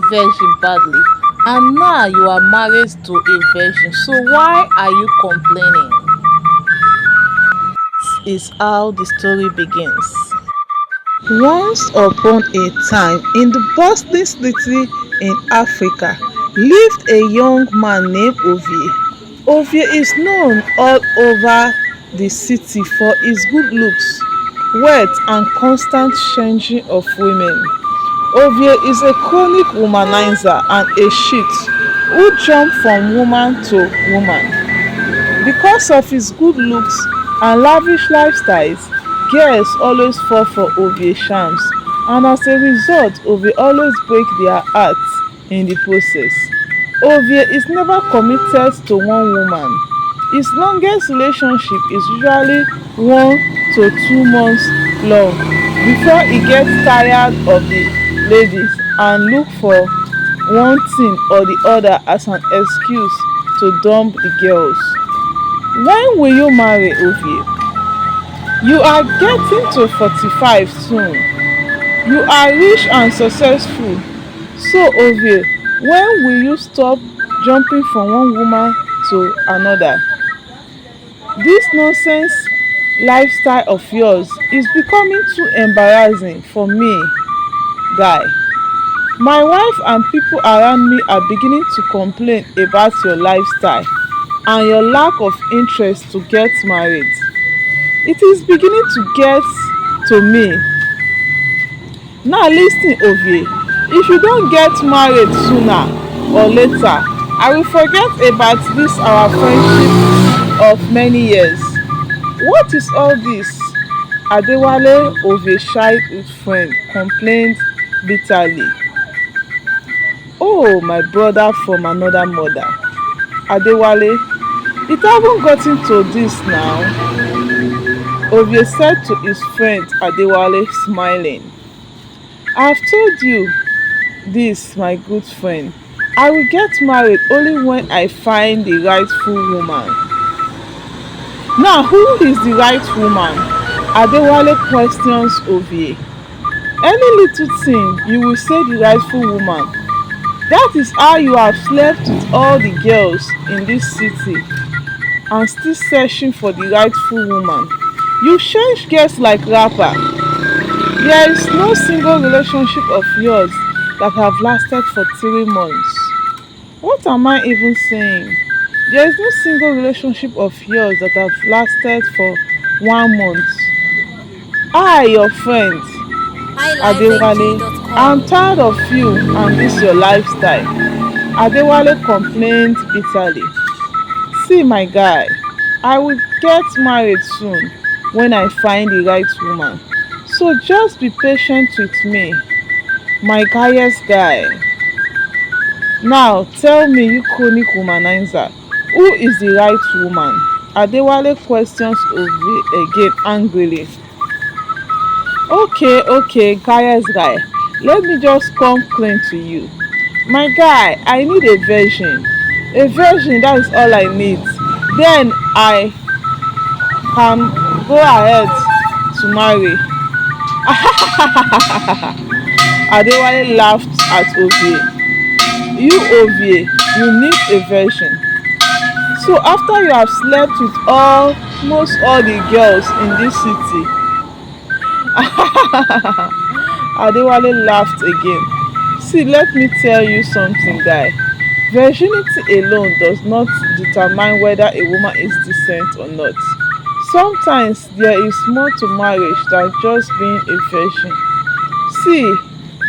virgin badly and now you are married to a virgin. So why are you complaining? This is how the story begins. Once upon a time, in the bustling city in Africa, lived a young man named Ovie. Ovie is known all over the city for his good looks, wealth, and constant changing of women. Ovie is a chronic womanizer and a cheat who jumps from woman to woman. Because of his good looks and lavish lifestyles, girls always fall for Ovie charms, and as a result, Ovie always break their hearts in the process. Ovie is never committed to one woman. His longest relationship is usually 1 to 2 months long before he gets tired of the ladies and look for one thing or the other as an excuse to dump the girls. When will you marry, Ovie? You are getting to 45 soon. You are rich and successful. So, Ovie, when will you stop jumping from one woman to another? This nonsense lifestyle of yours is becoming too embarrassing for me, guy. My wife and people around me are beginning to complain about your lifestyle and your lack of interest to get married. It is beginning to get to me. Now listen, Ovie, if you don't get married sooner or later, I will forget about this our friendship of many years. What is all this? Adewale, Ovie's childhood friend, complained bitterly. Oh, my brother from another mother. Adewale, it haven't gotten to this now. Ovie said to his friend Adewale, smiling. I have told you this, my good friend. I will get married only when I find the rightful woman. Now, who is the right woman? Adewale questions Ovie. Any little thing, you will say the rightful woman. That is how you have slept with all the girls in this city and still searching for the rightful woman. You change girls like rapper. There is no single relationship of yours that have lasted for 3 months. What am I even saying? There is no single relationship of yours that have lasted for 1 month. I, your friend, Adewale, I'm highlifeng.com. tired of you and this your lifestyle. Adewale complained bitterly. See, my guy, I will get married soon when I find the right woman. So just be patient with me, my guyest guy. Now tell me, you chronic womanizer, who is the right woman? Adewale questions Ovie again angrily. Okay, guyest guy. Let me just come clean to you. My guy, I need a virgin. A virgin, that is all I need. Then I can go ahead to marry. Adewale laughed at Ovie. You, Ovie, you need a virgin. So after you have slept with almost all the girls in this city, Adewale laughed again. See, let me tell you something, guy. Virginity alone does not determine whether a woman is decent or not. Sometimes there is more to marriage than just being a virgin. See,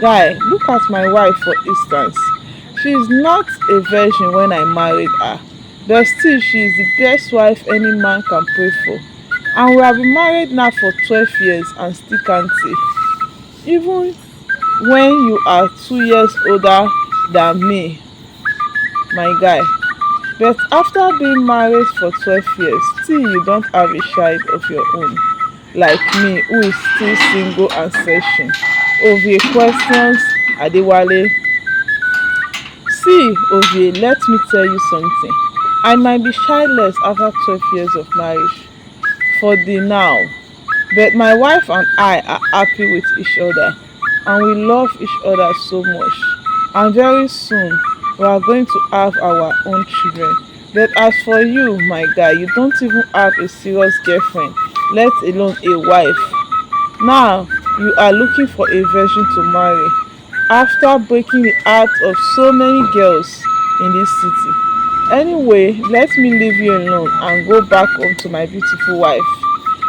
guy, look at my wife for instance. She is not a virgin when I married her, but still she is the best wife any man can pray for. And we have been married now for 12 years and still can't see. Even when you are 2 years older than me, my guy. But after being married for 12 years, still you don't have a child of your own, like me, who is still single and searching. Ovie questions Adewale. See, Ovie, let me tell you something. I might be childless after 12 years of marriage, for the now, but my wife and I are happy with each other, and we love each other so much. and very soon we are going to have our own children. But as for you, my guy, you don't even have a serious girlfriend, let alone a wife. Now you are looking for a virgin to marry after breaking the hearts of so many girls in this city. Anyway, let me leave you alone and go back home to my beautiful wife.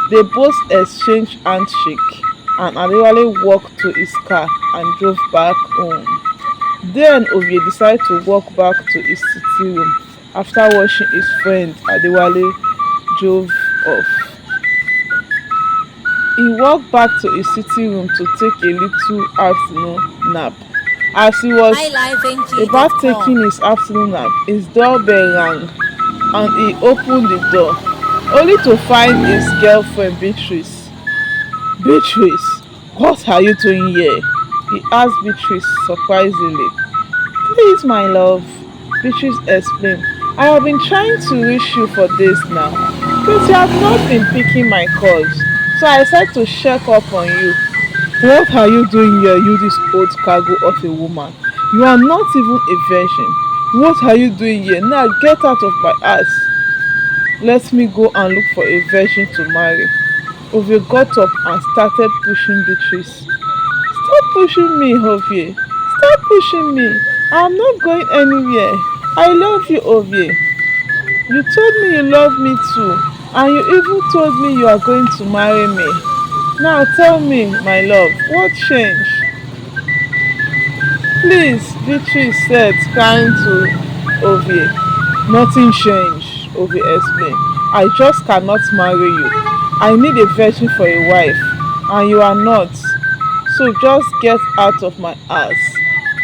They both exchanged handshake and Adewale walked to his car and drove back home. Then Ovie decided to walk back to his sitting room after watching his friend Adewale drove off. He walked back to his sitting room to take a little afternoon nap. As he was about taking mylifeng.com. his afternoon nap, his doorbell rang and he opened the door, only to find his girlfriend Beatrice. Beatrice, what are you doing here? He asked Beatrice surprisingly. Please, my love, Beatrice explained. I have been trying to reach you for days now, but you have not been picking my calls, so I decided to check up on you. What are you doing here, you this old cargo of a woman? You are not even a virgin. What are you doing here? Now get out of my house. Let me go and look for a virgin to marry. Ovie got up and started pushing Beatrice. Stop pushing me, Ovie. Stop pushing me. I'm not going anywhere. I love you, Ovie. You told me you love me too, and you even told me you are going to marry me. Now tell me, my love, what changed? Please, Beatrice said, crying to Ovie. Nothing changed, Ovie explained. I just cannot marry you. I need a virgin for a wife, and you are not. So just get out of my house.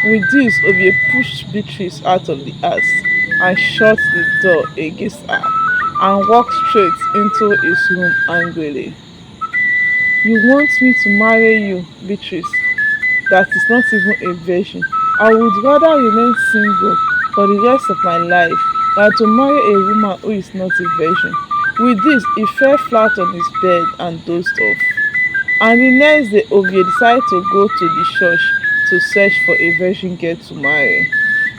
With this, Ovie pushed Beatrice out of the house and shut the door against her and walked straight into his room angrily. You want me to marry you, Beatrice? That is not even a virgin. I would rather remain single for the rest of my life than to marry a woman who is not a virgin. With this, he fell flat on his bed and dozed off. And the next day, Ovie decided to go to the church to search for a virgin girl to marry.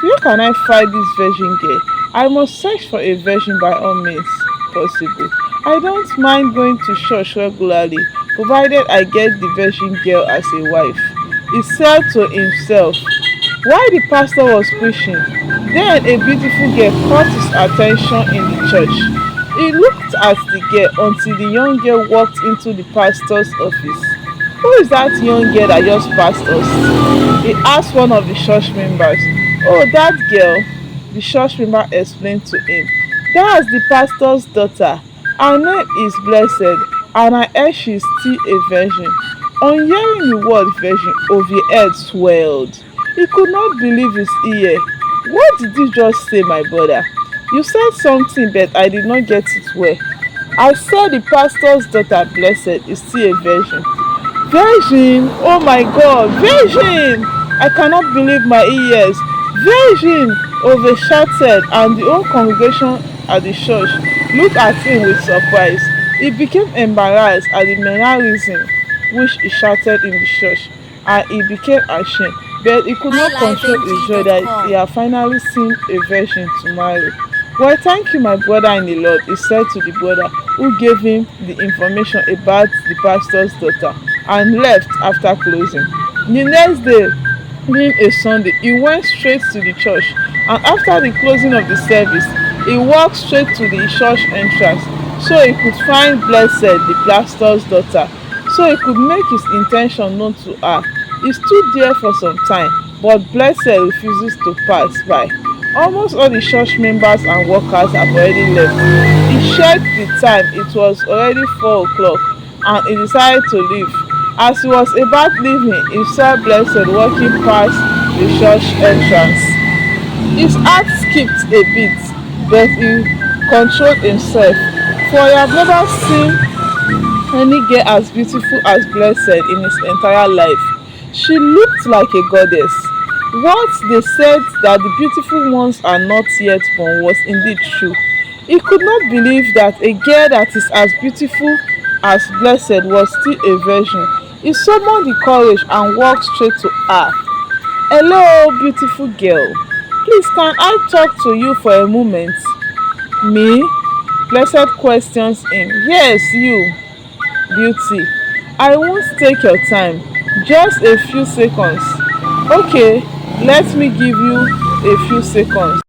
Where can I find this virgin girl? I must search for a virgin by all means possible. I don't mind going to church regularly, provided I get the virgin girl as a wife. He said to himself. While the pastor was preaching, then a beautiful girl caught his attention in the church. He looked at the girl until the young girl walked into the pastor's office. Who is that young girl that just passed us? He asked one of the church members. Oh, that girl, the church member explained to him. That's the pastor's daughter. Her name is Blessed, and I heard she is still a virgin. On hearing the word virgin, Ovie head swelled. He could not believe his ear. What did you just say, my brother? You said something, but I did not get it well. I said the pastor's daughter, Blessed, is still a virgin. Virgin! Oh my God! Virgin! I cannot believe my ears. Virgin! Ovie shouted, and the whole congregation at the church looked at him with surprise. He became embarrassed at the mannerism which he shouted in the church, and he became ashamed. But he could not control his joy that he mylifeng.com. had finally seen a virgin to marry. Well, thank you, my brother in the Lord, he said to the brother who gave him the information about the pastor's daughter and left after closing. The next day, being a Sunday, he went straight to the church, and after the closing of the service, he walked straight to the church entrance so he could find Blessed, the pastor's daughter, so he could make his intention known to her. He stood there for some time, but Blessed refuses to pass by. Almost all the church members and workers have already left. He checked the time, it was already 4 o'clock, and he decided to leave. As he was about leaving, he saw Blessed walking past the church entrance. His heart skipped a bit, but he controlled himself, for he had never seen any girl as beautiful as Blessed in his entire life. She looked like a goddess. What they said that the beautiful ones are not yet born was indeed true. He could not believe that a girl that is as beautiful as Blessed was still a virgin. He summoned the courage and walked straight to her. Hello, beautiful girl. Please, can I talk to you for a moment? Me? Blessed questions him. Yes, you, beauty. I won't take your time. Just a few seconds. Okay, let me give you a few seconds.